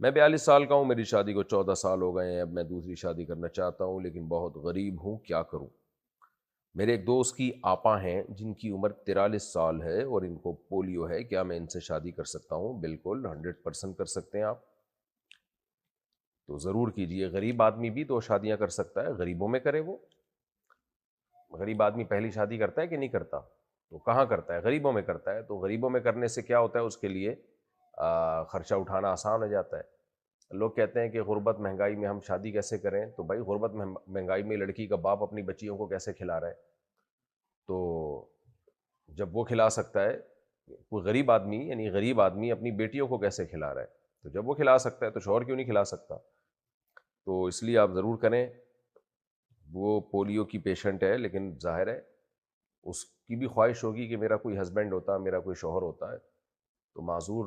میں 42 سال کا ہوں، میری شادی کو 14 سال ہو گئے ہیں، اب میں دوسری شادی کرنا چاہتا ہوں لیکن بہت غریب ہوں، کیا کروں؟ میرے ایک دوست کی آپا ہیں جن کی عمر 43 سال ہے اور ان کو پولیو ہے، کیا میں ان سے شادی کر سکتا ہوں؟ بالکل 100% کر سکتے ہیں آپ، تو ضرور کیجئے۔ غریب آدمی بھی تو شادیاں کر سکتا ہے، غریبوں میں کرے وہ۔ غریب آدمی پہلی شادی کرتا ہے کہ نہیں کرتا؟ تو کہاں کرتا ہے؟ غریبوں میں کرتا ہے۔ تو غریبوں میں کرنے سے کیا ہوتا ہے؟ اس کے لیے خرچہ اٹھانا آسان ہو جاتا ہے۔ لوگ کہتے ہیں کہ غربت مہنگائی میں ہم شادی کیسے کریں؟ تو بھائی غربت مہنگائی میں لڑکی کا باپ اپنی بچیوں کو کیسے کھلا رہا ہے؟ تو جب وہ کھلا سکتا ہے، کوئی غریب آدمی، یعنی غریب آدمی اپنی بیٹیوں کو کیسے کھلا رہا ہے؟ تو جب وہ کھلا سکتا ہے تو شوہر کیوں نہیں کھلا سکتا؟ تو اس لیے آپ ضرور کریں۔ وہ پولیو کی پیشنٹ ہے لیکن ظاہر ہے اس کی بھی خواہش ہوگی کہ میرا کوئی ہسبینڈ ہوتا، میرا کوئی شوہر ہوتا ہے، تو معذور